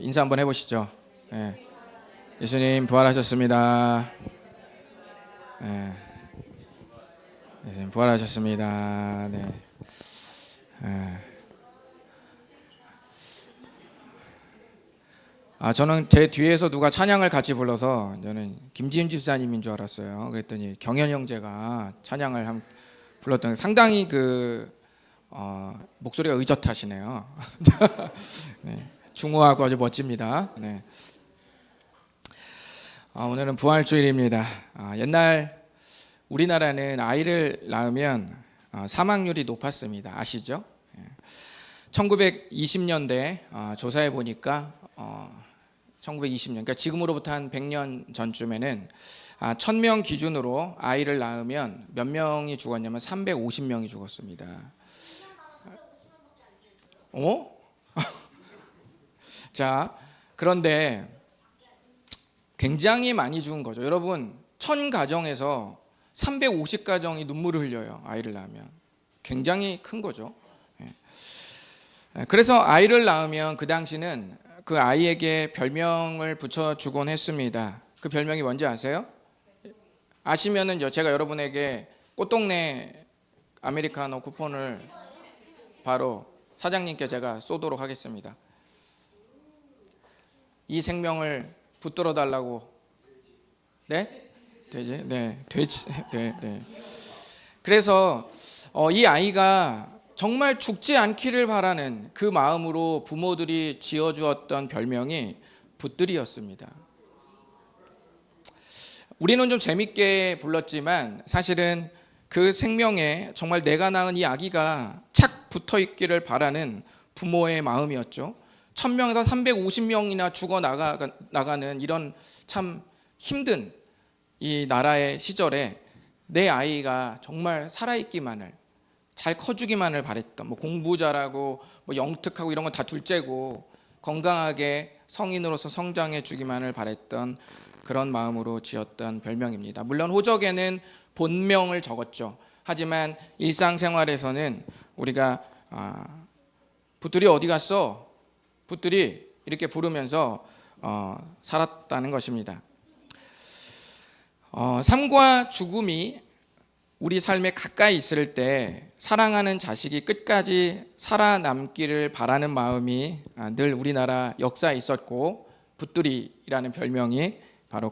인사 한번 해보시죠. 네. 예수님 부활하셨습니다. 네. 예수님 부활하셨습니다. 네. 네. 저는 제 뒤에서 누가 찬양을 같이 불러서 저는 김지윤 집사님인 줄 알았어요. 그랬더니 경현 형제가 찬양을 불렀던 상당히 목소리가 의젓하시네요. 네. 중후하고 아주 멋집니다. 네. 오늘은 부활주일입니다. 옛날 우리나라는 아이를 낳으면 사망률이 높았습니다. 아시죠? 1920년대 조사해 보니까 1920년, 그러니까 지금으로부터 한 100년 전쯤에는 1000명 기준으로 아이를 낳으면 몇 명이 죽었냐면 350명이 죽었습니다. 자, 그런데 굉장히 많이 죽은 거죠. 여러분, 1000가정에서 350가정이 눈물을 흘려요. 아이를 낳으면. 굉장히 큰 거죠. 그래서 아이를 낳으면 그 당시는 그 아이에게 별명을 붙여주곤 했습니다. 그 별명이 뭔지 아세요? 아시면은 제가 여러분에게 꽃동네 아메리카노 쿠폰을 바로 사장님께 제가 쏘도록 하겠습니다. 이 생명을 붙들어 달라고. 네? 돼지? 네, 돼지. 네, 네. 그래서 이 아이가 정말 죽지 않기를 바라는 그 마음으로 부모들이 지어주었던 별명이 붙들이였습니다. 우리는 좀 재밌게 불렀지만 사실은 그 생명에 정말 내가 낳은 이 아기가 착 붙어 있기를 바라는 부모의 마음이었죠. 1000명에서 350명이나 죽어 나가는 이런 참 힘든 이 나라의 시절에 내 아이가 정말 살아있기만을, 잘 커주기만을 바랬던, 공부 잘하고 영특하고 이런 건 다 둘째고 건강하게 성인으로서 성장해 주기만을 바랬던 그런 마음으로 지었던 별명입니다. 물론 호적에는 본명을 적었죠. 하지만 일상생활에서는 우리가 붙들이 어디 갔어? 붙들이 이렇게 부르면서 살았다는 것입니다. 삶과 죽음이 우리 삶에 가까이 있을 때 사랑하는 자식이 끝까지 살아남기를 바라는 마음이 늘 우리나라 역사에 있었고, 붙들이라는 별명이 바로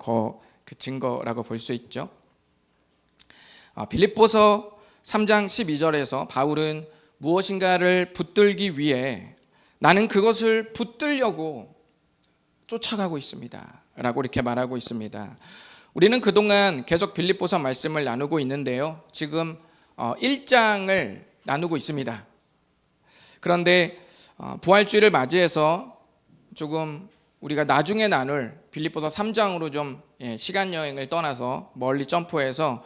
그 증거라고 볼 수 있죠. 빌립보서 3장 12절에서 바울은 무엇인가를 붙들기 위해 나는 그것을 붙들려고 쫓아가고 있습니다 라고 이렇게 말하고 있습니다. 우리는 그동안 계속 빌립보서 말씀을 나누고 있는데요, 지금 1장을 나누고 있습니다. 그런데 부활주일을 맞이해서 조금 우리가 나중에 나눌 빌립보서 3장으로 좀 시간 여행을 떠나서 멀리 점프해서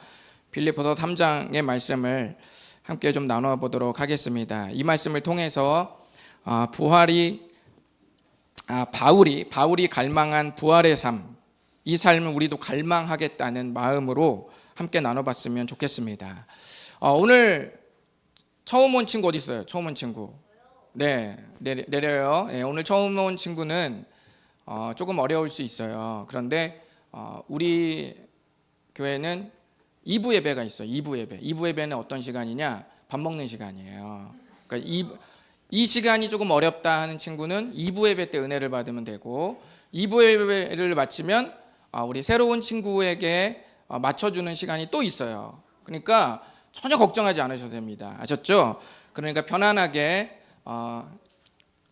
빌립보서 3장의 말씀을 함께 좀 나눠 보도록 하겠습니다. 이 말씀을 통해서 바울이 갈망한 부활의 삶, 이 삶을 우리도 갈망하겠다는 마음으로 함께 나눠봤으면 좋겠습니다. 오늘 처음 온 친구 어디 있어요? 처음 온 친구. 네, 내려요. 네, 오늘 처음 온 친구는 조금 어려울 수 있어요. 그런데 우리 교회는 2부 예배가 있어요. 2부 예배. 2부 예배는 어떤 시간이냐? 밥 먹는 시간이에요. 그러니까 이 시간이 조금 어렵다 하는 친구는 2부 예배 때 은혜를 받으면 되고, 2부 예배를 마치면 우리 새로운 친구에게 맞춰주는 시간이 또 있어요. 그러니까 전혀 걱정하지 않으셔도 됩니다. 아셨죠? 그러니까 편안하게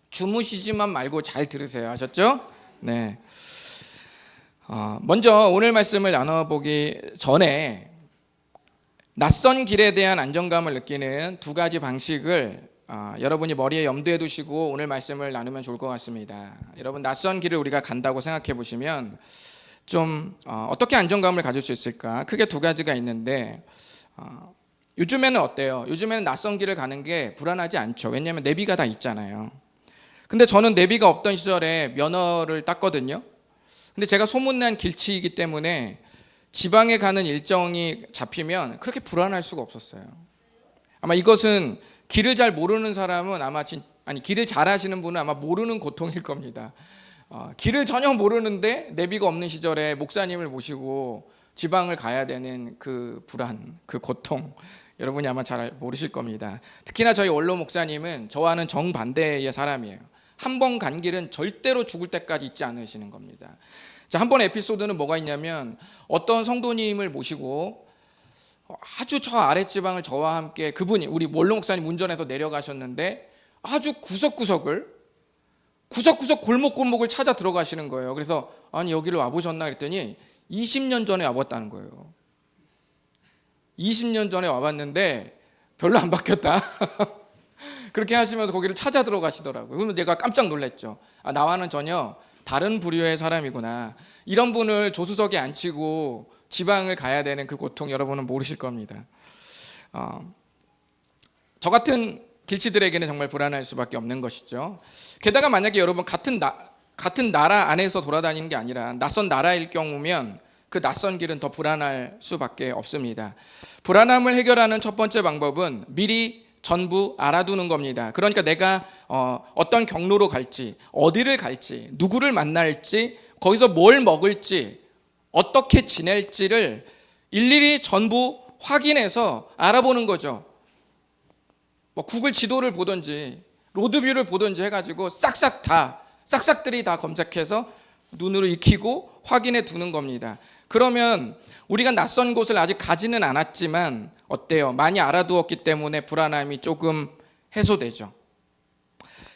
주무시지만 말고 잘 들으세요. 아셨죠? 네. 먼저 오늘 말씀을 나눠보기 전에 낯선 길에 대한 안정감을 느끼는 두 가지 방식을 여러분이 머리에 염두에 두시고 오늘 말씀을 나누면 좋을 것 같습니다. 여러분, 낯선 길을 우리가 간다고 생각해 보시면 좀 어떻게 안정감을 가질 수 있을까? 크게 두 가지가 있는데, 요즘에는 어때요? 요즘에는 낯선 길을 가는 게 불안하지 않죠. 왜냐하면 내비가 다 있잖아요. 근데 저는 내비가 없던 시절에 면허를 땄거든요. 근데 제가 소문난 길치이기 때문에 지방에 가는 일정이 잡히면 그렇게 불안할 수가 없었어요. 아마 이것은 길을 잘 모르는 사람은 길을 잘 하시는 분은 아마 모르는 고통일 겁니다. 길을 전혀 모르는데 내비가 없는 시절에 목사님을 모시고 지방을 가야 되는 그 불안, 그 고통, 여러분이 아마 잘 모르실 겁니다. 특히나 저희 원로 목사님은 저와는 정반대의 사람이에요. 한 번 간 길은 절대로 죽을 때까지 잊지 않으시는 겁니다. 자, 한 번 에피소드는 뭐가 있냐면 어떤 성도님을 모시고 아주 저 아랫지방을 저와 함께 그분이 우리 원로 목사님 운전해서 내려가셨는데 아주 구석구석 골목골목을 찾아 들어가시는 거예요. 그래서 아니 여기를 와보셨나 그랬더니 20년 전에 와봤다는 거예요. 20년 전에 와봤는데 별로 안 바뀌었다. 그렇게 하시면서 거기를 찾아 들어가시더라고요. 그러면 내가 깜짝 놀랐죠. 나와는 전혀 다른 부류의 사람이구나. 이런 분을 조수석에 앉히고 지방을 가야 되는 그 고통 여러분은 모르실 겁니다. 저 같은 길치들에게는 정말 불안할 수밖에 없는 것이죠. 게다가 만약에 여러분 같은 나라 안에서 돌아다니는 게 아니라 낯선 나라일 경우면 그 낯선 길은 더 불안할 수밖에 없습니다. 불안함을 해결하는 첫 번째 방법은 미리 전부 알아두는 겁니다. 그러니까 내가 어떤 경로로 갈지, 어디를 갈지, 누구를 만날지, 거기서 뭘 먹을지, 어떻게 지낼지를 일일이 전부 확인해서 알아보는 거죠. 뭐 구글 지도를 보든지 로드뷰를 보든지 해가지고 싹싹들이 다 검색해서 눈으로 익히고 확인해 두는 겁니다. 그러면 우리가 낯선 곳을 아직 가지는 않았지만 어때요? 많이 알아두었기 때문에 불안함이 조금 해소되죠.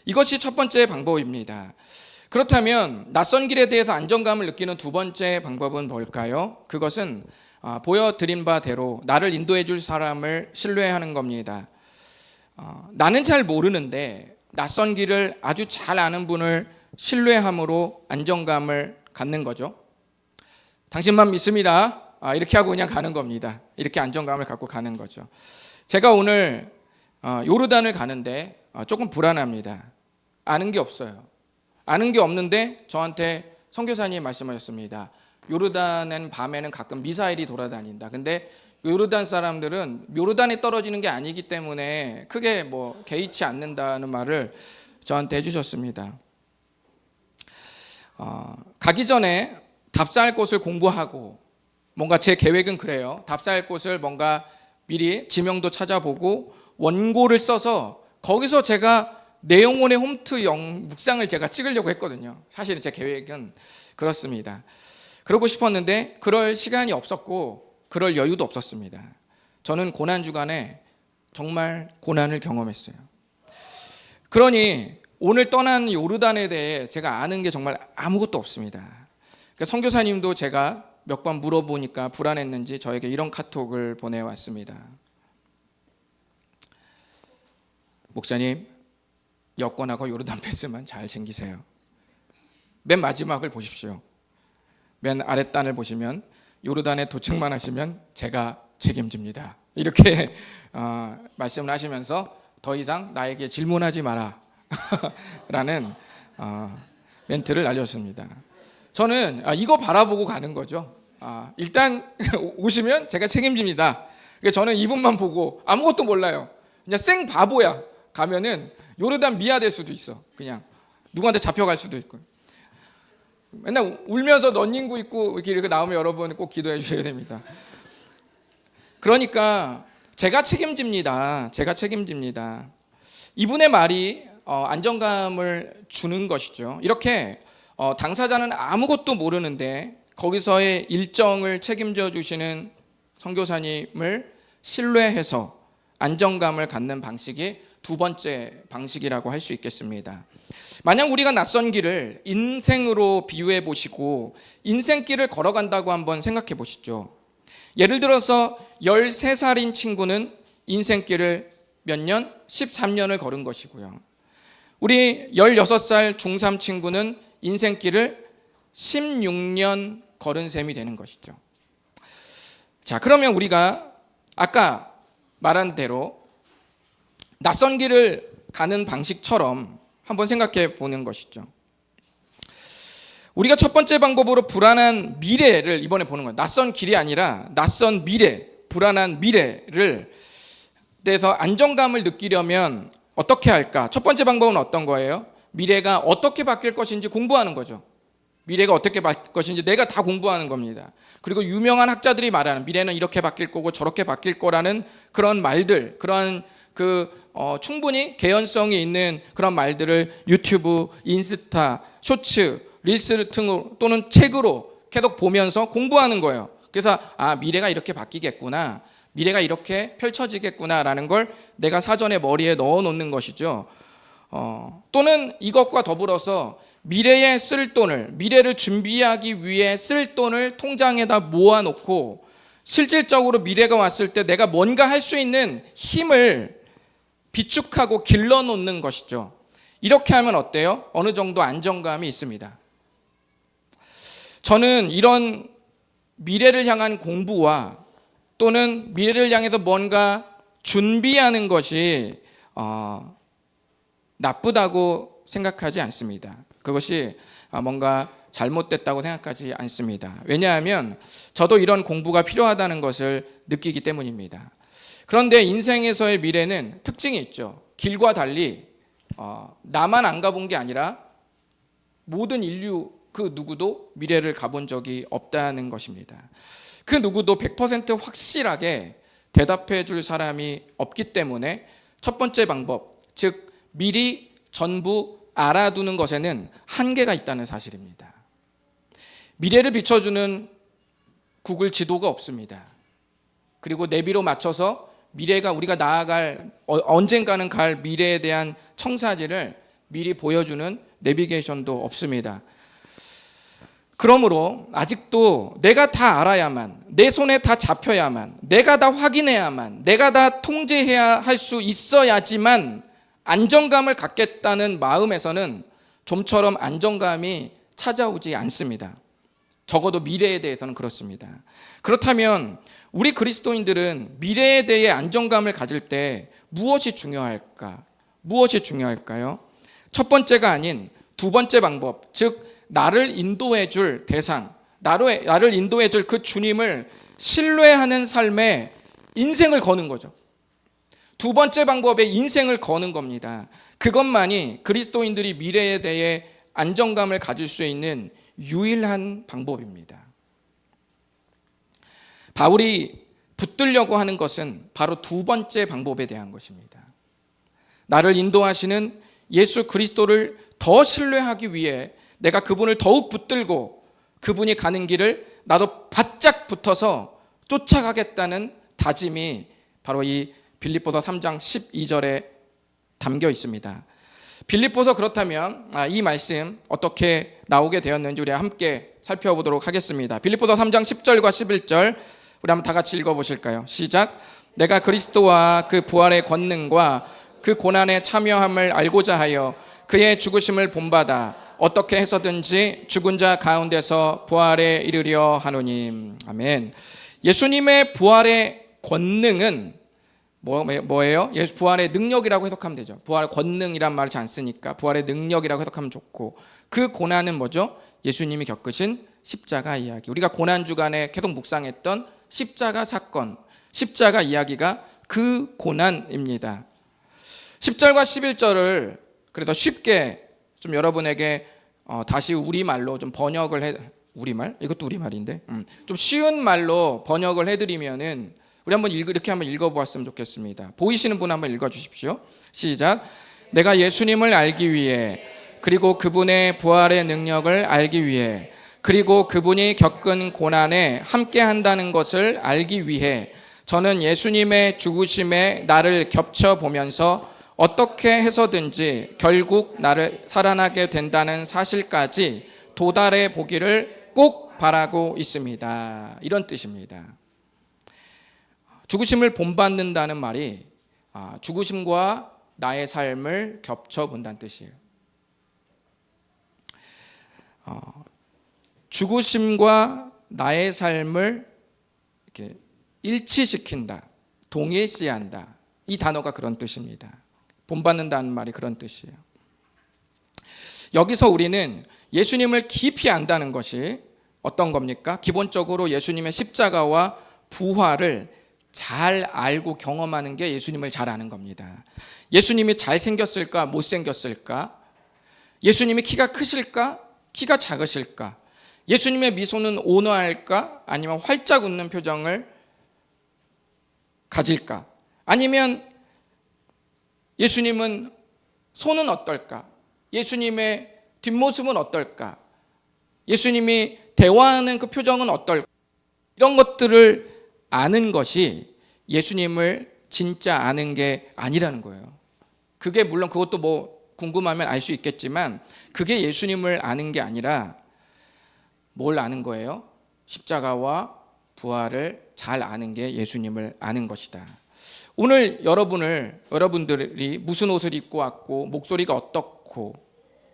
이것이 첫 번째 방법입니다. 그렇다면 낯선 길에 대해서 안정감을 느끼는 두 번째 방법은 뭘까요? 그것은 보여드린 바대로 나를 인도해 줄 사람을 신뢰하는 겁니다. 나는 잘 모르는데 낯선 길을 아주 잘 아는 분을 신뢰함으로 안정감을 갖는 거죠. 당신만 믿습니다. 이렇게 하고 그냥 가는 겁니다. 이렇게 안정감을 갖고 가는 거죠. 제가 오늘 요르단을 가는데 조금 불안합니다. 아는 게 없어요. 아는 게 없는데 저한테 선교사님이 말씀하셨습니다. 요르단은 밤에는 가끔 미사일이 돌아다닌다. 근데 요르단 사람들은 요르단에 떨어지는 게 아니기 때문에 크게 뭐 개의치 않는다는 말을 저한테 해주셨습니다. 가기 전에 답사할 곳을 공부하고 뭔가 제 계획은 그래요. 답사할 곳을 뭔가 미리 지명도 찾아보고 원고를 써서 거기서 제가 내영혼의 홈트 묵상을 제가 찍으려고 했거든요. 사실은 제 계획은 그렇습니다. 그러고 싶었는데 그럴 시간이 없었고 그럴 여유도 없었습니다. 저는 고난주간에 정말 고난을 경험했어요. 그러니 오늘 떠난 요르단에 대해 제가 아는 게 정말 아무것도 없습니다. 그러니까 선교사님도 제가 몇 번 물어보니까 불안했는지 저에게 이런 카톡을 보내왔습니다. 목사님, 여권하고 요르단 패스만 잘 챙기세요. 맨 마지막을 보십시오. 맨 아랫단을 보시면 요르단에 도착만 하시면 제가 책임집니다. 이렇게 말씀을 하시면서 더 이상 나에게 질문하지 마라 라는 멘트를 날렸습니다. 저는 이거 바라보고 가는 거죠. 일단 오시면 제가 책임집니다. 저는 이분만 보고 아무것도 몰라요. 그냥 생 바보야. 가면은 요르단 미아될 수도 있어. 그냥 누구한테 잡혀갈 수도 있고. 맨날 울면서 런닝구 입고 이렇게 나오면 여러분 꼭 기도해 주셔야 됩니다. 그러니까 제가 책임집니다. 이분의 말이 안정감을 주는 것이죠. 이렇게 당사자는 아무것도 모르는데 거기서의 일정을 책임져 주시는 선교사님을 신뢰해서 안정감을 갖는 방식이 두 번째 방식이라고 할 수 있겠습니다. 만약 우리가 낯선 길을 인생으로 비유해 보시고 인생길을 걸어간다고 한번 생각해 보시죠. 예를 들어서 13살인 친구는 인생길을 몇 년? 13년을 걸은 것이고요. 우리 16살 중3 친구는 인생길을 16년 걸은 셈이 되는 것이죠. 자, 그러면 우리가 아까 말한 대로 낯선 길을 가는 방식처럼 한번 생각해 보는 것이죠. 우리가 첫 번째 방법으로 불안한 미래를 이번에 보는 거예요. 낯선 길이 아니라 낯선 미래, 불안한 미래를 대해서 안정감을 느끼려면 어떻게 할까? 첫 번째 방법은 어떤 거예요? 미래가 어떻게 바뀔 것인지 공부하는 거죠. 미래가 어떻게 바뀔 것인지 내가 다 공부하는 겁니다. 그리고 유명한 학자들이 말하는 미래는 이렇게 바뀔 거고 저렇게 바뀔 거라는 그런 말들, 그런 충분히 개연성이 있는 그런 말들을 유튜브, 인스타, 쇼츠, 릴스 등으로 또는 책으로 계속 보면서 공부하는 거예요. 그래서 미래가 이렇게 바뀌겠구나, 미래가 이렇게 펼쳐지겠구나라는 걸 내가 사전에 머리에 넣어 놓는 것이죠. 또는 이것과 더불어서 미래에 쓸 돈을, 미래를 준비하기 위해 쓸 돈을 통장에다 모아놓고 실질적으로 미래가 왔을 때 내가 뭔가 할 수 있는 힘을 비축하고 길러놓는 것이죠. 이렇게 하면 어때요? 어느 정도 안정감이 있습니다. 저는 이런 미래를 향한 공부와 또는 미래를 향해서 뭔가 준비하는 것이 나쁘다고 생각하지 않습니다. 그것이 뭔가 잘못됐다고 생각하지 않습니다. 왜냐하면 저도 이런 공부가 필요하다는 것을 느끼기 때문입니다. 그런데 인생에서의 미래는 특징이 있죠. 길과 달리 나만 안 가본 게 아니라 모든 인류 그 누구도 미래를 가본 적이 없다는 것입니다. 그 누구도 100% 확실하게 대답해 줄 사람이 없기 때문에 첫 번째 방법, 즉 미리 전부 알아두는 것에는 한계가 있다는 사실입니다. 미래를 비춰주는 구글 지도가 없습니다. 그리고 내비로 맞춰서 미래가 우리가 나아갈 언젠가는 갈 미래에 대한 청사진을 미리 보여주는 내비게이션도 없습니다. 그러므로 아직도 내가 다 알아야만, 내 손에 다 잡혀야만, 내가 다 확인해야만, 내가 다 통제해야 할 수 있어야지만 안정감을 갖겠다는 마음에서는 좀처럼 안정감이 찾아오지 않습니다. 적어도 미래에 대해서는 그렇습니다. 그렇다면 우리 그리스도인들은 미래에 대해 안정감을 가질 때 무엇이 중요할까? 무엇이 중요할까요? 첫 번째가 아닌 두 번째 방법, 즉 나를 인도해 줄 대상, 나를 인도해 줄 그 주님을 신뢰하는 삶에 인생을 거는 거죠. 두 번째 방법에 인생을 거는 겁니다. 그것만이 그리스도인들이 미래에 대해 안정감을 가질 수 있는 유일한 방법입니다. 바울이 붙들려고 하는 것은 바로 두 번째 방법에 대한 것입니다. 나를 인도하시는 예수 그리스도를 더 신뢰하기 위해 내가 그분을 더욱 붙들고 그분이 가는 길을 나도 바짝 붙어서 쫓아가겠다는 다짐이 바로 이 빌립보서 3장 12절에 담겨 있습니다. 빌립보서 그렇다면 이 말씀 어떻게 나오게 되었는지 우리 함께 살펴보도록 하겠습니다. 빌립보서 3장 10절과 11절 우리 한번 다 같이 읽어보실까요? 시작. 내가 그리스도와 그 부활의 권능과 그 고난에 참여함을 알고자 하여 그의 죽으심을 본받아 어떻게 해서든지 죽은 자 가운데서 부활에 이르려 하노니. 아멘. 예수님의 부활의 권능은 뭐예요? 예수 부활의 능력이라고 해석하면 되죠. 부활의 권능이란 말을 잘 안 쓰니까 부활의 능력이라고 해석하면 좋고, 그 고난은 뭐죠? 예수님이 겪으신 십자가 이야기. 우리가 고난 주간에 계속 묵상했던 십자가 사건, 십자가 이야기가 그 고난입니다. 10절과 11절을 그래도 쉽게 좀 여러분에게 다시 우리말로 좀 번역을 우리말? 이것도 우리말인데 좀 쉬운 말로 번역을 해드리면은 우리 한번 이렇게 한번 읽어보았으면 좋겠습니다. 보이시는 분 한번 읽어주십시오. 시작. 내가 예수님을 알기 위해, 그리고 그분의 부활의 능력을 알기 위해, 그리고 그분이 겪은 고난에 함께 한다는 것을 알기 위해 저는 예수님의 죽으심에 나를 겹쳐보면서 어떻게 해서든지 결국 나를 살아나게 된다는 사실까지 도달해 보기를 꼭 바라고 있습니다. 이런 뜻입니다. 죽으심을 본받는다는 말이 죽으심과 나의 삶을 겹쳐본다는 뜻이에요. 죽으심과 나의 삶을 이렇게 일치시킨다, 동일시한다. 이 단어가 그런 뜻입니다. 본받는다는 말이 그런 뜻이에요. 여기서 우리는 예수님을 깊이 안다는 것이 어떤 겁니까? 기본적으로 예수님의 십자가와 부활을 잘 알고 경험하는 게 예수님을 잘 아는 겁니다. 예수님이 잘생겼을까 못생겼을까, 예수님이 키가 크실까? 키가 작으실까? 예수님의 미소는 온화할까? 아니면 활짝 웃는 표정을 가질까? 아니면 예수님은 손은 어떨까? 예수님의 뒷모습은 어떨까? 예수님이 대화하는 그 표정은 어떨까? 이런 것들을 아는 것이 예수님을 진짜 아는 게 아니라는 거예요. 그게 물론 그것도 뭐 궁금하면 알 수 있겠지만 그게 예수님을 아는 게 아니라 뭘 아는 거예요? 십자가와 부활을 잘 아는 게 예수님을 아는 것이다. 오늘 여러분들이 무슨 옷을 입고 왔고 목소리가 어떻고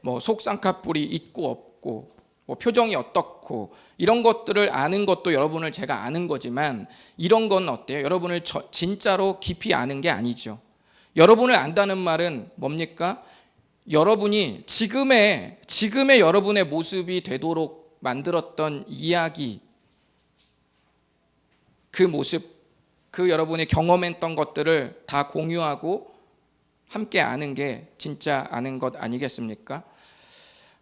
뭐 속쌍꺼풀이 있고 없고 뭐 표정이 어떻고 이런 것들을 아는 것도 여러분을 제가 아는 거지만 이런 건 어때요? 여러분을 진짜로 깊이 아는 게 아니죠. 여러분을 안다는 말은 뭡니까? 여러분이 지금의 여러분의 모습이 되도록 만들었던 이야기, 그 모습, 그 여러분이 경험했던 것들을 다 공유하고 함께 아는 게 진짜 아는 것 아니겠습니까?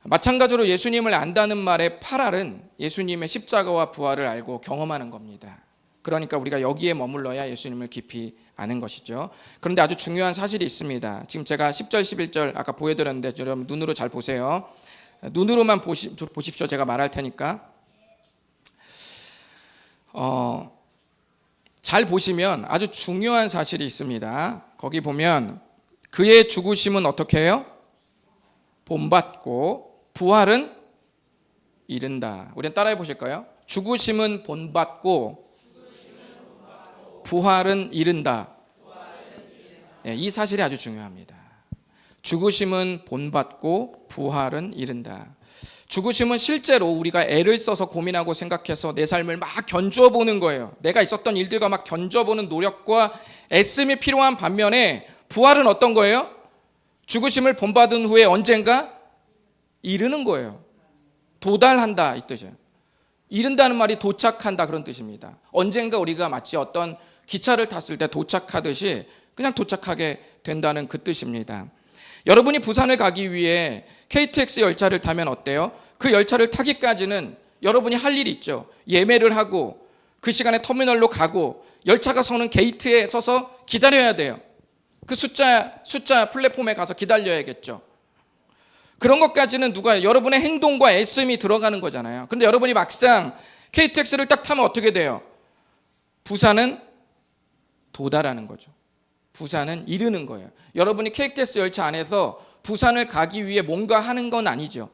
마찬가지로 예수님을 안다는 말의 8알은 예수님의 십자가와 부활을 알고 경험하는 겁니다. 그러니까 우리가 여기에 머물러야 예수님을 깊이 아는 것이죠. 그런데 아주 중요한 사실이 있습니다. 지금 제가 10절 11절 아까 보여드렸는데 여러분 눈으로 잘 보세요. 눈으로만 보십시오. 제가 말할 테니까 잘 보시면 아주 중요한 사실이 있습니다. 거기 보면 그의 죽으심은 어떻게 해요? 본받고 부활은 이른다. 우리는 따라해 보실까요? 죽으심은 본받고 부활은 이른다. 네, 이 사실이 아주 중요합니다. 죽으심은 본받고 부활은 이른다. 죽으심은 실제로 우리가 애를 써서 고민하고 생각해서 내 삶을 막 견주어 보는 거예요. 내가 있었던 일들과 막 견뎌보는 노력과 애씀이 필요한 반면에 부활은 어떤 거예요? 죽으심을 본받은 후에 언젠가 이르는 거예요. 도달한다 이 뜻이에요. 이른다는 말이 도착한다 그런 뜻입니다. 언젠가 우리가 마치 어떤 기차를 탔을 때 도착하듯이 그냥 도착하게 된다는 그 뜻입니다. 여러분이 부산을 가기 위해 KTX 열차를 타면 어때요? 그 열차를 타기까지는 여러분이 할 일이 있죠. 예매를 하고 그 시간에 터미널로 가고 열차가 서는 게이트에 서서 기다려야 돼요. 그 숫자 플랫폼에 가서 기다려야겠죠. 그런 것까지는 여러분의 행동과 애씀이 들어가는 거잖아요. 그런데 여러분이 막상 KTX를 딱 타면 어떻게 돼요? 부산은 도달하는 거죠. 부산은 이르는 거예요. 여러분이 KTX 열차 안에서 부산을 가기 위해 뭔가 하는 건 아니죠.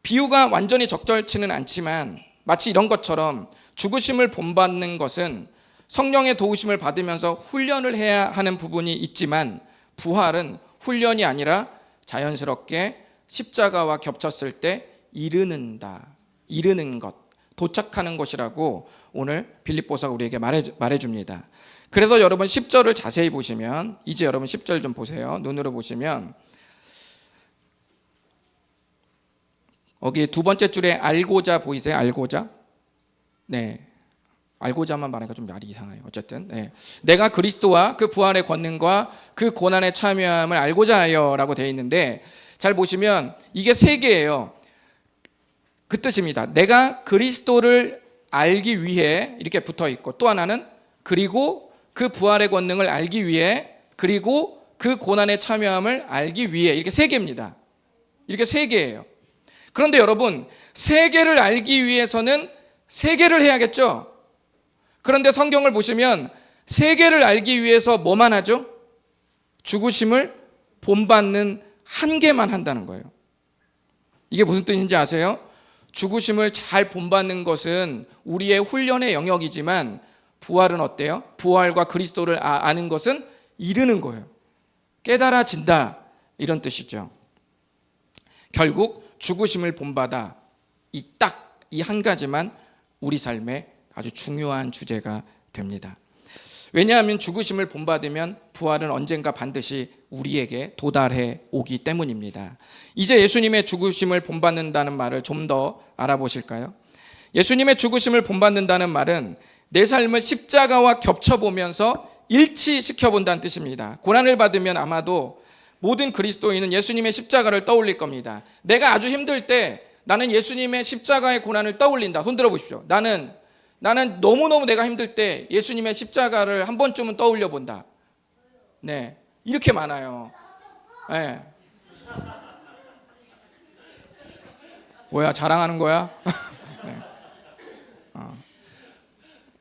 비유가 완전히 적절치는 않지만 마치 이런 것처럼 죽으심을 본받는 것은 성령의 도우심을 받으면서 훈련을 해야 하는 부분이 있지만 부활은 훈련이 아니라 자연스럽게 십자가와 겹쳤을 때 이르는 것, 도착하는 것이라고 오늘 빌립보서가 우리에게 말해줍니다. 그래서 여러분 10절을 자세히 보시면 이제 여러분 10절 좀 보세요. 눈으로 보시면 여기 두 번째 줄에 알고자 보이세요? 알고자? 네. 알고자만 말하니까 좀 말이 이상해요. 어쨌든 내가 그리스도와 그 부활의 권능과 그 고난의 참여함을 알고자 하여라고 되어 있는데 잘 보시면 이게 세 개예요. 그 뜻입니다. 내가 그리스도를 알기 위해 이렇게 붙어 있고 또 하나는 그리고 그 부활의 권능을 알기 위해 그리고 그 고난의 참여함을 알기 위해 이렇게 세 개입니다. 이렇게 세 개예요. 그런데 여러분 세 개를 알기 위해서는 세 개를 해야겠죠? 그런데 성경을 보시면 세 개를 알기 위해서 뭐만 하죠? 죽으심을 본받는 한 개만 한다는 거예요. 이게 무슨 뜻인지 아세요? 죽으심을 잘 본받는 것은 우리의 훈련의 영역이지만 부활은 어때요? 부활과 그리스도를 아는 것은 이르는 거예요. 깨달아진다 이런 뜻이죠. 결국 죽으심을 본받아 이 한 가지만 우리 삶의 아주 중요한 주제가 됩니다. 왜냐하면 죽으심을 본받으면 부활은 언젠가 반드시 우리에게 도달해 오기 때문입니다. 이제 예수님의 죽으심을 본받는다는 말을 좀 더 알아보실까요? 예수님의 죽으심을 본받는다는 말은 내 삶을 십자가와 겹쳐보면서 일치시켜본다는 뜻입니다. 고난을 받으면 아마도 모든 그리스도인은 예수님의 십자가를 떠올릴 겁니다. 내가 아주 힘들 때 나는 예수님의 십자가의 고난을 떠올린다. 손 들어보십시오. 나는 너무너무 내가 힘들 때 예수님의 십자가를 한 번쯤은 떠올려 본다. 네, 이렇게 많아요. 네. 뭐야, 자랑하는 거야? 네.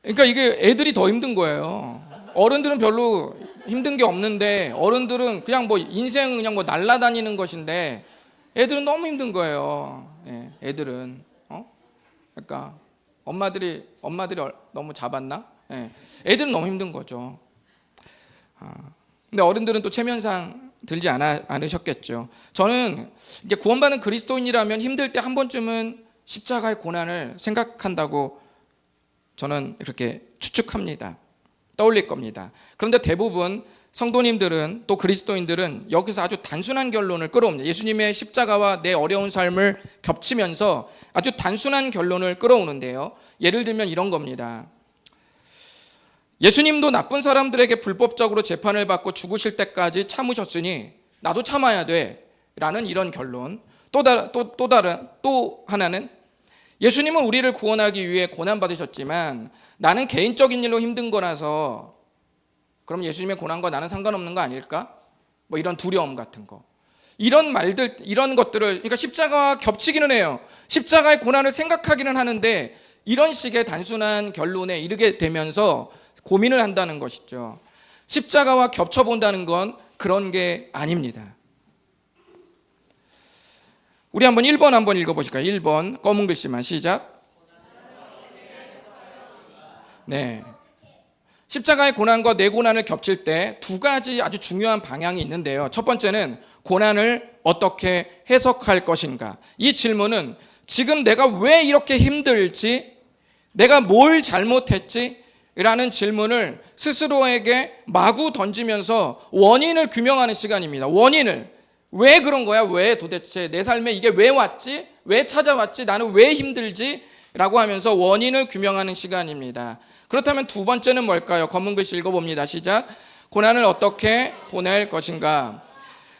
그러니까 이게 애들이 더 힘든 거예요. 어른들은 별로 힘든 게 없는데, 어른들은 그냥 뭐 인생은 그냥 뭐 날아다니는 것인데 애들은 너무 힘든 거예요. 네, 애들은 그러니까 엄마들이 너무 잡았나? 네, 애들은 너무 힘든 거죠. 근데 어른들은 또 체면상 들지 않으셨겠죠. 저는 이제 구원받은 그리스도인이라면 힘들 때 한 번쯤은 십자가의 고난을 생각한다고 저는 이렇게 추측합니다. 떠올릴 겁니다. 그런데 대부분 성도님들은 또 그리스도인들은 여기서 아주 단순한 결론을 끌어옵니다. 예수님의 십자가와 내 어려운 삶을 겹치면서 아주 단순한 결론을 끌어오는데요. 예를 들면 이런 겁니다. 예수님도 나쁜 사람들에게 불법적으로 재판을 받고 죽으실 때까지 참으셨으니 나도 참아야 돼 라는 이런 결론. 또 하나는 예수님은 우리를 구원하기 위해 고난받으셨지만 나는 개인적인 일로 힘든 거라서 그럼 예수님의 고난과 나는 상관없는 거 아닐까? 뭐 이런 두려움 같은 거. 이런 말들, 이런 것들을, 그러니까 십자가와 겹치기는 해요. 십자가의 고난을 생각하기는 하는데 이런 식의 단순한 결론에 이르게 되면서 고민을 한다는 것이죠. 십자가와 겹쳐본다는 건 그런 게 아닙니다. 우리 한번 1번 한번 읽어보실까요? 1번 검은 글씨만 시작. 네. 십자가의 고난과 내 고난을 겹칠 때 두 가지 아주 중요한 방향이 있는데요. 첫 번째는 고난을 어떻게 해석할 것인가. 이 질문은 지금 내가 왜 이렇게 힘들지? 내가 뭘 잘못했지? 라는 질문을 스스로에게 마구 던지면서 원인을 규명하는 시간입니다. 원인을. 왜 그런 거야? 왜 도대체 내 삶에 이게 왜 왔지? 왜 찾아왔지? 나는 왜 힘들지? 라고 하면서 원인을 규명하는 시간입니다. 그렇다면 두 번째는 뭘까요? 검은 글씨 읽어봅니다. 시작. 고난을 어떻게 보낼 것인가?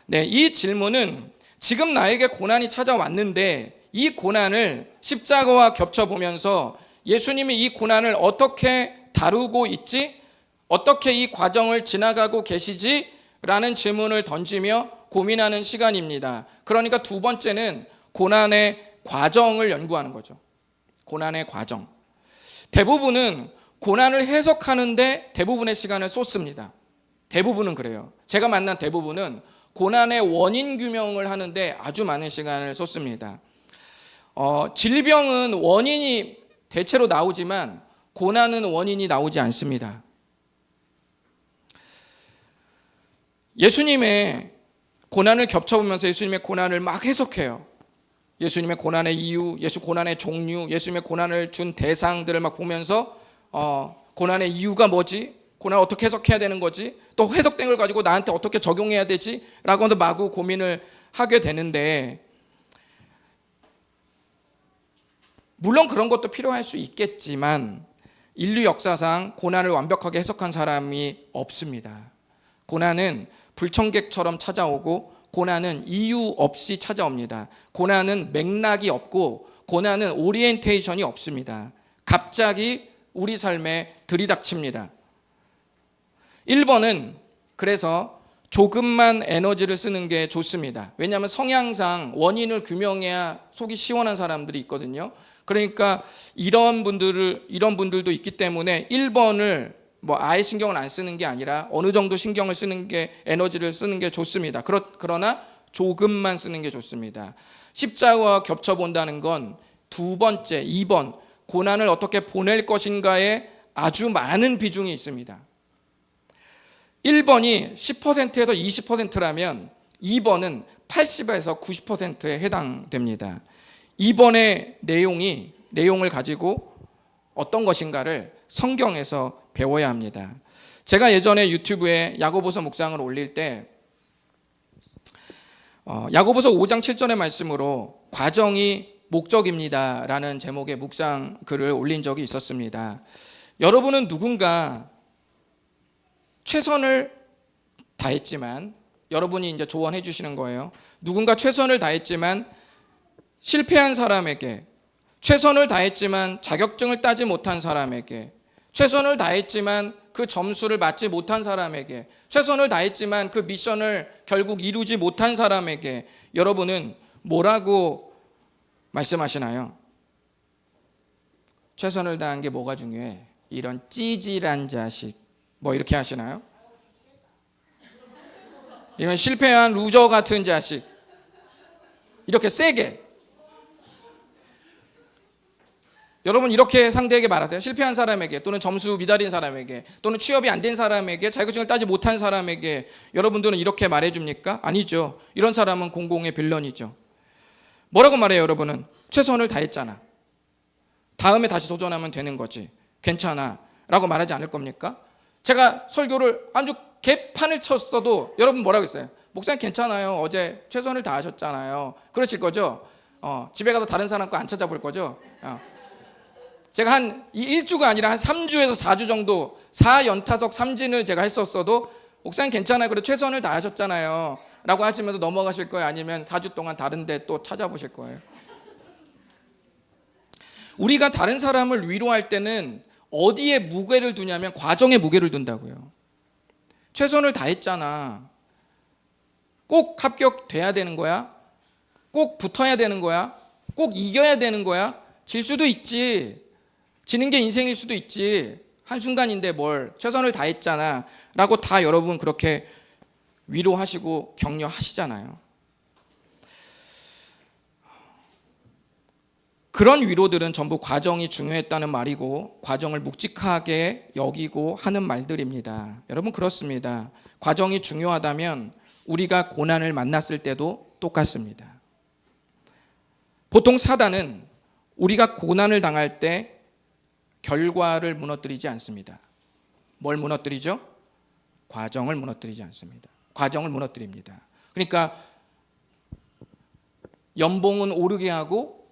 네, 이 질문은 지금 나에게 고난이 찾아왔는데 이 고난을 십자가와 겹쳐보면서 예수님이 이 고난을 어떻게 다루고 있지? 어떻게 이 과정을 지나가고 계시지? 라는 질문을 던지며 고민하는 시간입니다. 그러니까 두 번째는 고난의 과정을 연구하는 거죠. 고난의 과정. 대부분은 고난을 해석하는데 대부분의 시간을 쏟습니다. 대부분은 그래요. 제가 만난 대부분은 고난의 원인 규명을 하는데 아주 많은 시간을 쏟습니다. 질병은 원인이 대체로 나오지만 고난은 원인이 나오지 않습니다. 예수님의 고난을 겹쳐보면서 예수님의 고난을 막 해석해요. 예수님의 고난의 이유, 예수 고난의 종류, 예수님의 고난을 준 대상들을 막 보면서 고난의 이유가 뭐지? 고난을 어떻게 해석해야 되는 거지? 또 해석된 걸 가지고 나한테 어떻게 적용해야 되지? 라고 마구 고민을 하게 되는데 물론 그런 것도 필요할 수 있겠지만 인류 역사상 고난을 완벽하게 해석한 사람이 없습니다. 고난은 불청객처럼 찾아오고 고난은 이유 없이 찾아옵니다. 고난은 맥락이 없고 고난은 오리엔테이션이 없습니다. 갑자기 우리 삶에 들이닥칩니다. 1번은 그래서 조금만 에너지를 쓰는 게 좋습니다. 왜냐하면 성향상 원인을 규명해야 속이 시원한 사람들이 있거든요. 그러니까 이런 분들도 있기 때문에 1번을 뭐 아예 신경을 안 쓰는 게 아니라 어느 정도 신경을 쓰는 게 에너지를 쓰는 게 좋습니다. 그러나 조금만 쓰는 게 좋습니다. 십자가와 겹쳐본다는 건 두 번째, 2번 고난을 어떻게 보낼 것인가에 아주 많은 비중이 있습니다. 1번이 10%에서 20%라면 2번은 80에서 90%에 해당됩니다. 2번의 내용을 가지고 어떤 것인가를 성경에서 배워야 합니다. 제가 예전에 유튜브에 야고보서 묵상을 올릴 때 야고보서 5장 7절의 말씀으로 과정이 목적입니다 라는 제목의 묵상 글을 올린 적이 있었습니다. 여러분은 누군가 최선을 다했지만 여러분이 이제 조언해 주시는 거예요. 누군가 최선을 다했지만 실패한 사람에게, 최선을 다했지만 자격증을 따지 못한 사람에게, 최선을 다했지만 그 점수를 맞지 못한 사람에게, 최선을 다했지만 그 미션을 결국 이루지 못한 사람에게 여러분은 뭐라고 말씀하시나요? 최선을 다한 게 뭐가 중요해? 이런 찌질한 자식, 뭐 이렇게 하시나요? 이런 실패한 루저 같은 자식, 이렇게 세게. 여러분 이렇게 상대에게 말하세요. 실패한 사람에게, 또는 점수 미달인 사람에게, 또는 취업이 안 된 사람에게, 자격증을 따지 못한 사람에게 여러분들은 이렇게 말해줍니까? 아니죠. 이런 사람은 공공의 빌런이죠. 뭐라고 말해요? 여러분은 최선을 다했잖아, 다음에 다시 도전하면 되는 거지, 괜찮아 라고 말하지 않을 겁니까? 제가 설교를 아주 개판을 쳤어도 여러분 뭐라고 했어요? 목사님 괜찮아요, 어제 최선을 다하셨잖아요, 그러실 거죠? 집에 가서 다른 사람 거 안 찾아볼 거죠? 제가 한 1주가 아니라 한 3주에서 4주 정도 4연타석 3진을 제가 했었어도 목사님 괜찮아요, 그래 최선을 다하셨잖아요 라고 하시면서 넘어가실 거예요? 아니면 4주 동안 다른 데 또 찾아보실 거예요? 우리가 다른 사람을 위로할 때는 어디에 무게를 두냐면 과정에 무게를 둔다고요. 최선을 다했잖아, 꼭 합격돼야 되는 거야? 꼭 붙어야 되는 거야? 꼭 이겨야 되는 거야? 질 수도 있지, 지는 게 인생일 수도 있지, 한순간인데 뭘 최선을 다했잖아 라고 다 여러분 그렇게 위로하시고 격려하시잖아요. 그런 위로들은 전부 과정이 중요했다는 말이고 과정을 묵직하게 여기고 하는 말들입니다. 여러분 그렇습니다. 과정이 중요하다면 우리가 고난을 만났을 때도 똑같습니다. 보통 사단은 우리가 고난을 당할 때 결과를 무너뜨리지 않습니다. 뭘 무너뜨리죠? 과정을 무너뜨리지 않습니다. 과정을 무너뜨립니다. 그러니까 연봉은 오르게 하고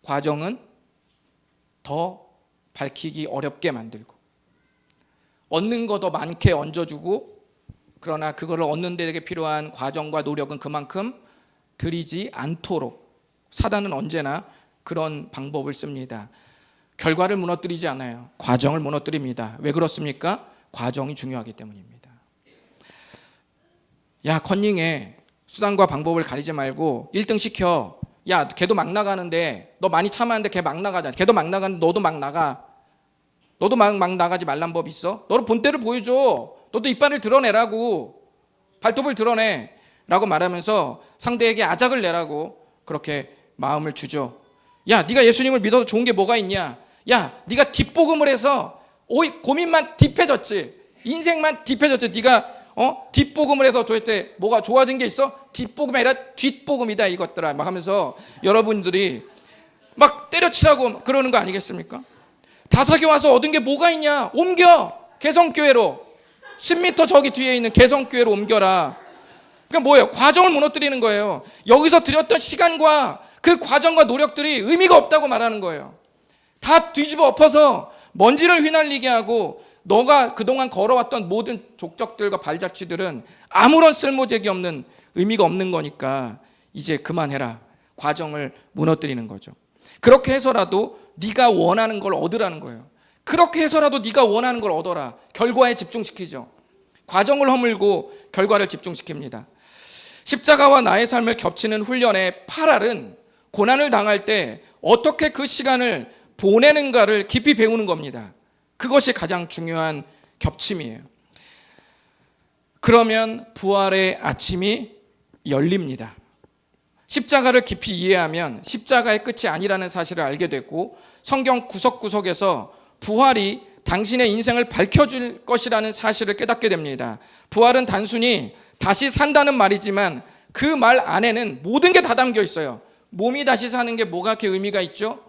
과정은 더 밝히기 어렵게 만들고, 얻는 거 더 많게 얹어주고, 그러나 그거를 얻는 데에 필요한 과정과 노력은 그만큼 들이지 않도록 사단은 언제나 그런 방법을 씁니다. 결과를 무너뜨리지 않아요. 과정을 무너뜨립니다. 왜 그렇습니까? 과정이 중요하기 때문입니다. 야, 컨닝해. 수단과 방법을 가리지 말고 1등 시켜. 야, 걔도 막 나가는데 너 많이 참았는데 걔 막 나가자. 걔도 막 나가는데 너도 막 나가. 너도 막 나가지 말란 법 있어? 너도 본때를 보여줘. 너도 이빨을 드러내라고. 발톱을 드러내 라고 말하면서 상대에게 아작을 내라고 그렇게 마음을 주죠. 야, 네가 예수님을 믿어서 좋은 게 뭐가 있냐? 야, 네가 뒷복음을 해서 고민만 딥해졌지, 인생만 딥해졌지. 네가 뒷복음을 해서 도대체 뭐가 좋아진 게 있어? 뒷복음이 아니라 뒷복음이다 이것들아 막 하면서 여러분들이 막 때려치라고 그러는 거 아니겠습니까? 다사교 와서 얻은 게 뭐가 있냐? 옮겨, 개성교회로 10m 저기 뒤에 있는 개성교회로 옮겨라. 그러니까 뭐예요? 과정을 무너뜨리는 거예요. 여기서 들였던 시간과 그 과정과 노력들이 의미가 없다고 말하는 거예요. 다 뒤집어 엎어서 먼지를 휘날리게 하고 너가 그동안 걸어왔던 모든 족적들과 발자취들은 아무런 쓸모쟁이 없는, 의미가 없는 거니까 이제 그만해라. 과정을 무너뜨리는 거죠. 그렇게 해서라도 네가 원하는 걸 얻으라는 거예요. 그렇게 해서라도 네가 원하는 걸 얻어라. 결과에 집중시키죠. 과정을 허물고 결과를 집중시킵니다. 십자가와 나의 삶을 겹치는 훈련의 8알은 고난을 당할 때 어떻게 그 시간을 보내는가를 깊이 배우는 겁니다. 그것이 가장 중요한 겹침이에요. 그러면 부활의 아침이 열립니다. 십자가를 깊이 이해하면 십자가의 끝이 아니라는 사실을 알게 되고, 성경 구석구석에서 부활이 당신의 인생을 밝혀줄 것이라는 사실을 깨닫게 됩니다. 부활은 단순히 다시 산다는 말이지만 그 말 안에는 모든 게 다 담겨 있어요. 몸이 다시 사는 게 뭐가 그렇게 의미가 있죠?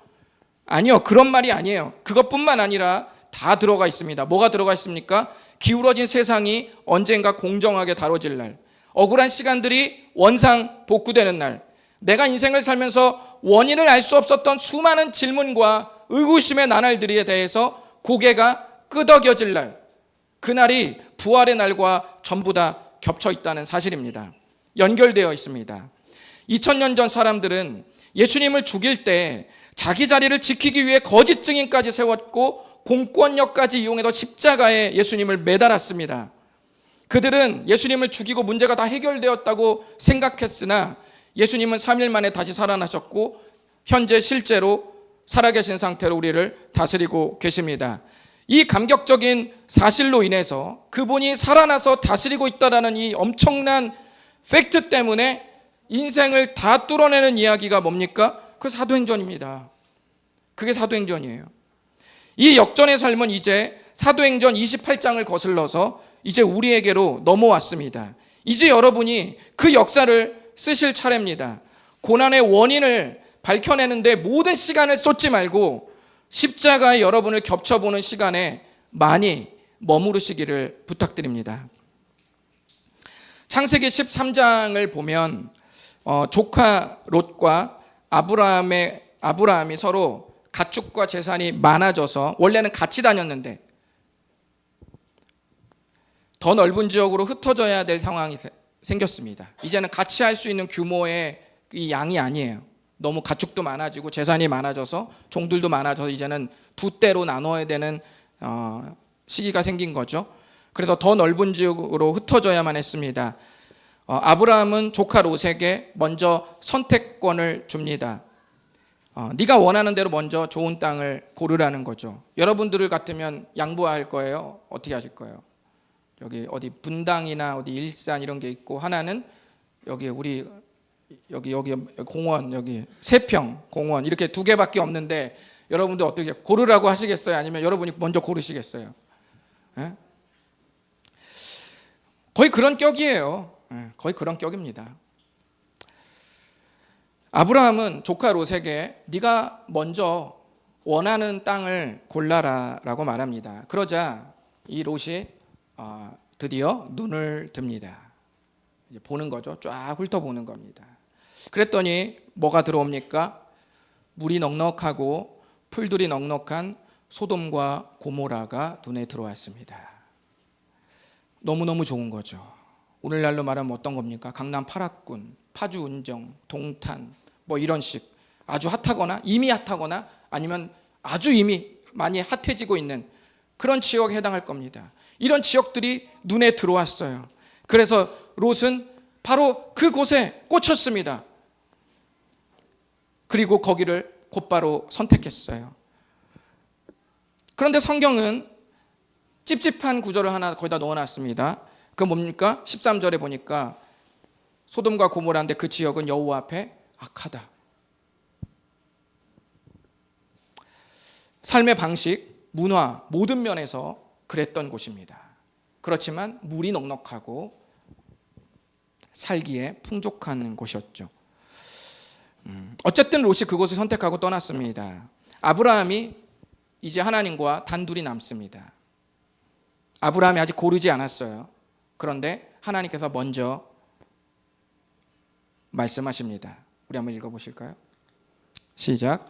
아니요, 그런 말이 아니에요. 그것뿐만 아니라 다 들어가 있습니다. 뭐가 들어가 있습니까? 기울어진 세상이 언젠가 공정하게 다뤄질 날, 억울한 시간들이 원상 복구되는 날, 내가 인생을 살면서 원인을 알 수 없었던 수많은 질문과 의구심의 나날들에 대해서 고개가 끄덕여질 날, 그날이 부활의 날과 전부 다 겹쳐 있다는 사실입니다. 연결되어 있습니다. 2000년 전 사람들은 예수님을 죽일 때 자기 자리를 지키기 위해 거짓 증인까지 세웠고 공권력까지 이용해서 십자가에 예수님을 매달았습니다. 그들은 예수님을 죽이고 문제가 다 해결되었다고 생각했으나 예수님은 3일 만에 다시 살아나셨고 현재 실제로 살아계신 상태로 우리를 다스리고 계십니다. 이 감격적인 사실로 인해서 그분이 살아나서 다스리고 있다는 이 엄청난 팩트 때문에 인생을 다 뚫어내는 이야기가 뭡니까? 그 사도행전입니다. 그게 사도행전이에요. 이 역전의 삶은 이제 사도행전 28장을 거슬러서 이제 우리에게로 넘어왔습니다. 이제 여러분이 그 역사를 쓰실 차례입니다. 고난의 원인을 밝혀내는데 모든 시간을 쏟지 말고 십자가에 여러분을 겹쳐보는 시간에 많이 머무르시기를 부탁드립니다. 창세기 13장을 보면 조카 롯과 아브라함이 서로 가축과 재산이 많아져서 원래는 같이 다녔는데 더 넓은 지역으로 흩어져야 될 상황이 생겼습니다. 이제는 같이 할 수 있는 규모의 이 양이 아니에요. 너무 가축도 많아지고 재산이 많아져서 종들도 많아져서 이제는 두 때로 나눠야 되는 시기가 생긴 거죠. 그래서 더 넓은 지역으로 흩어져야만 했습니다. 아브라함은 조카 롯에게 먼저 선택권을 줍니다. 네가 원하는 대로 먼저 좋은 땅을 고르라는 거죠. 여러분들 같으면 양보할 거예요? 어떻게 하실 거예요? 여기 어디 분당이나 어디 일산 이런 게 있고 하나는 여기 우리 여기 공원 여기 세평 공원 이렇게 두 개밖에 없는데 여러분들 어떻게 고르라고 하시겠어요? 아니면 여러분이 먼저 고르시겠어요? 예? 거의 그런 격이에요. 거의 그런 격입니다. 아브라함은 조카 롯에게 네가 먼저 원하는 땅을 골라라라고 말합니다. 그러자 이 롯이 드디어 눈을 듭니다. 이제 보는 거죠. 쫙 훑어보는 겁니다. 그랬더니 뭐가 들어옵니까? 물이 넉넉하고 풀들이 넉넉한 소돔과 고모라가 눈에 들어왔습니다. 너무너무 좋은 거죠. 오늘날로 말하면 어떤 겁니까? 강남 8학군, 파주 운정, 동탄 뭐 이런 식 아주 핫하거나 이미 핫하거나 아니면 아주 이미 많이 핫해지고 있는 그런 지역에 해당할 겁니다. 이런 지역들이 눈에 들어왔어요. 그래서 롯은 바로 그곳에 꽂혔습니다. 그리고 거기를 곧바로 선택했어요. 그런데 성경은 찝찝한 구절을 하나 거기다 넣어놨습니다. 그 뭡니까? 13절에 보니까 소돔과 고모라인데 그 지역은 여호와 앞에 악하다. 삶의 방식, 문화 모든 면에서 그랬던 곳입니다. 그렇지만 물이 넉넉하고 살기에 풍족한 곳이었죠. 어쨌든 롯이 그곳을 선택하고 떠났습니다. 아브라함이 이제 하나님과 단둘이 남습니다. 아브라함이 아직 고르지 않았어요. 그런데 하나님께서 먼저 말씀하십니다. 우리 한번 읽어보실까요? 시작.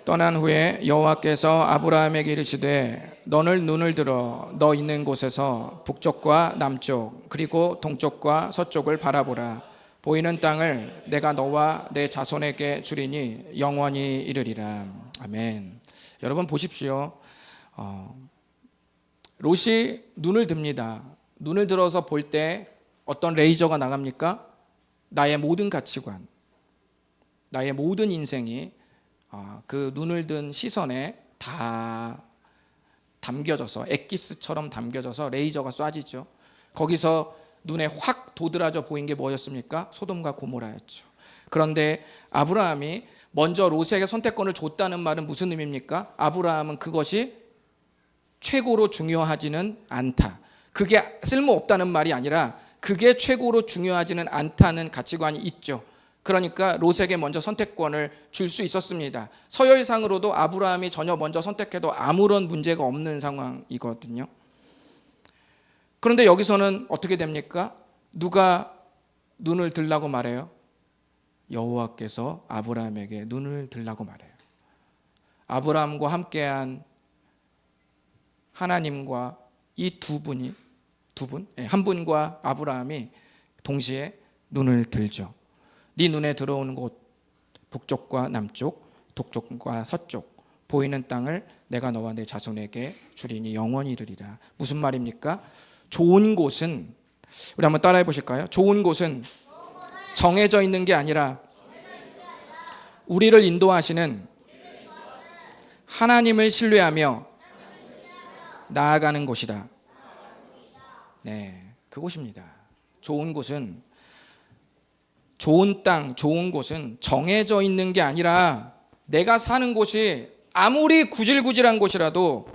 떠난 후에 여호와께서 아브라함에게 이르시되 너는 눈을 들어 너 있는 곳에서 북쪽과 남쪽 그리고 동쪽과 서쪽을 바라보라. 보이는 땅을 내가 너와 내 자손에게 주리니 영원히 이르리라. 아멘. 여러분 보십시오. 롯이 눈을 듭니다. 눈을 들어서 볼 때 어떤 레이저가 나갑니까? 나의 모든 가치관, 나의 모든 인생이 그 눈을 든 시선에 다 담겨져서 엑기스처럼 담겨져서 레이저가 쏴지죠. 거기서 눈에 확 도드라져 보인 게 뭐였습니까? 소돔과 고모라였죠. 그런데 아브라함이 먼저 롯에게 선택권을 줬다는 말은 무슨 의미입니까? 아브라함은 그것이 최고로 중요하지는 않다. 그게 쓸모없다는 말이 아니라 그게 최고로 중요하지는 않다는 가치관이 있죠. 그러니까 롯에게 먼저 선택권을 줄 수 있었습니다. 서열상으로도 아브라함이 전혀 먼저 선택해도 아무런 문제가 없는 상황이거든요. 그런데 여기서는 어떻게 됩니까? 누가 눈을 들라고 말해요? 여호와께서 아브라함에게 눈을 들라고 말해요. 아브라함과 함께한 하나님과 이 두 분이 두 분, 한 분과 아브라함이 동시에 눈을 들죠. 네 눈에 들어오는 곳 북쪽과 남쪽, 동쪽과 서쪽 보이는 땅을 내가 너와 내 자손에게 주리니 영원히 이르리라. 무슨 말입니까? 좋은 곳은, 우리 한번 따라해 보실까요? 좋은 곳은 정해져 있는 게 아니라 우리를 인도하시는 하나님을 신뢰하며 나아가는 곳이다. 네, 그곳입니다. 좋은 곳은, 좋은 땅, 좋은 곳은 정해져 있는 게 아니라 내가 사는 곳이 아무리 구질구질한 곳이라도,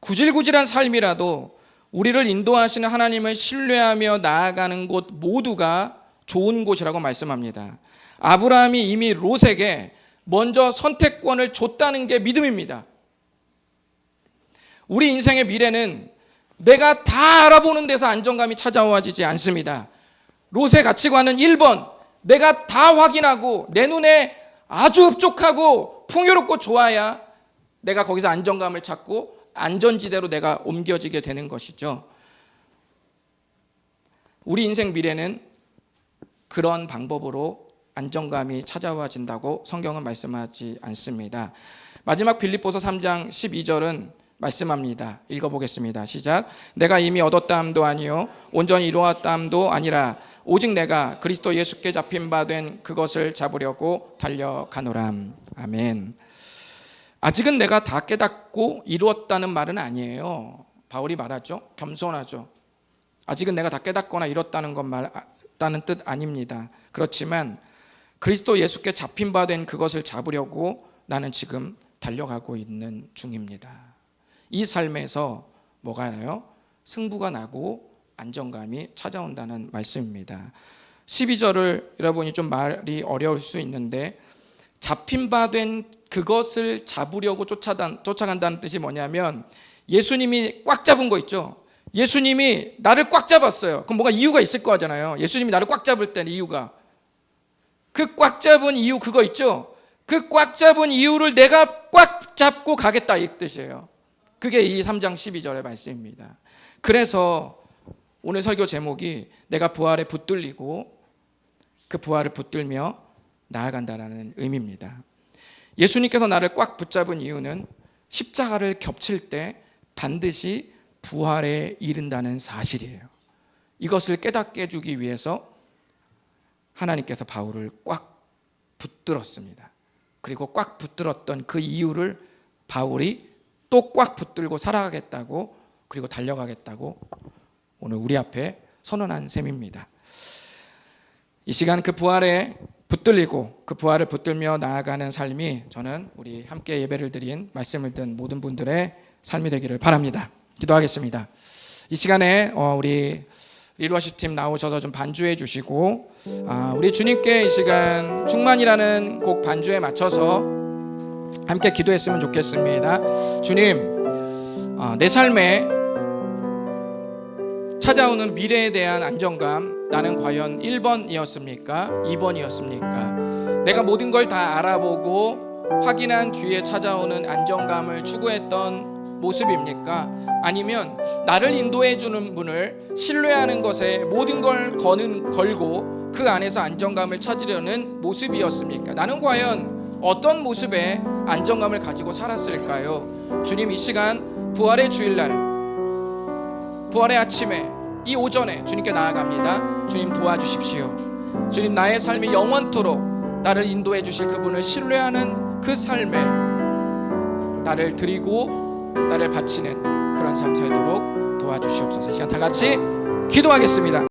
구질구질한 삶이라도 우리를 인도하시는 하나님을 신뢰하며 나아가는 곳 모두가 좋은 곳이라고 말씀합니다. 아브라함이 이미 롯에게 먼저 선택권을 줬다는 게 믿음입니다. 우리 인생의 미래는 내가 다 알아보는 데서 안정감이 찾아와지지 않습니다. 롯의 가치관은 1번, 내가 다 확인하고 내 눈에 아주 흡족하고 풍요롭고 좋아야 내가 거기서 안정감을 찾고 안전지대로 내가 옮겨지게 되는 것이죠. 우리 인생 미래는 그런 방법으로 안정감이 찾아와진다고 성경은 말씀하지 않습니다. 마지막 빌립보서 3장 12절은 말씀합니다. 읽어보겠습니다. 시작. 내가 이미 얻었다함도 아니요 온전히 이루었다함도 아니라 오직 내가 그리스도 예수께 잡힌 바 된 그것을 잡으려고 달려가노람. 아멘. 아직은 내가 다 깨닫고 이루었다는 말은 아니에요. 바울이 말하죠. 겸손하죠. 아직은 내가 다 깨닫거나 이뤘다는 것 말다는 뜻 아닙니다. 그렇지만 그리스도 예수께 잡힌 바 된 그것을 잡으려고 나는 지금 달려가고 있는 중입니다. 이 삶에서 뭐가 나요? 승부가 나고 안정감이 찾아온다는 말씀입니다. 12절을 여러분이 좀 말이 어려울 수 있는데, 잡힌 바 된 그것을 잡으려고 쫓아간다는 뜻이 뭐냐면, 예수님이 꽉 잡은 거 있죠. 예수님이 나를 꽉 잡았어요. 그럼 뭐가 이유가 있을 거잖아요. 예수님이 나를 꽉 잡을 때는 이유가, 그 꽉 잡은 이유 그거 있죠. 그 꽉 잡은 이유를 내가 꽉 잡고 가겠다, 이 뜻이에요. 그게 이 3장 12절의 말씀입니다. 그래서 오늘 설교 제목이 내가 부활에 붙들리고 그 부활을 붙들며 나아간다라는 의미입니다. 예수님께서 나를 꽉 붙잡은 이유는 십자가를 겹칠 때 반드시 부활에 이른다는 사실이에요. 이것을 깨닫게 해주기 위해서 하나님께서 바울을 꽉 붙들었습니다. 그리고 꽉 붙들었던 그 이유를 바울이 또 꽉 붙들고 살아가겠다고, 그리고 달려가겠다고 오늘 우리 앞에 선언한 셈입니다. 이 시간 그 부활에 붙들리고 그 부활을 붙들며 나아가는 삶이, 저는 우리 함께 예배를 드린 말씀을 듣는 모든 분들의 삶이 되기를 바랍니다. 기도하겠습니다. 이 시간에 우리 리더십팀 나오셔서 좀 반주해 주시고, 우리 주님께 이 시간 충만이라는 곡 반주에 맞춰서 함께 기도했으면 좋겠습니다. 주님, 내 삶에 찾아오는 미래에 대한 안정감, 나는 과연 1번이었습니까? 2번이었습니까? 내가 모든 걸 다 알아보고 확인한 뒤에 찾아오는 안정감을 추구했던 모습입니까? 아니면 나를 인도해 주는 분을 신뢰하는 것에 모든 걸 걸고 그 안에서 안정감을 찾으려는 모습이었습니까? 나는 과연 어떤 모습의 안정감을 가지고 살았을까요? 주님, 이 시간 부활의 주일날, 부활의 아침에, 이 오전에 주님께 나아갑니다. 주님, 도와주십시오. 주님, 나의 삶이 영원토록 나를 인도해 주실 그분을 신뢰하는 그 삶에 나를 드리고 나를 바치는 그런 삶 살도록 도와주시옵소서. 이 시간 다 같이 기도하겠습니다.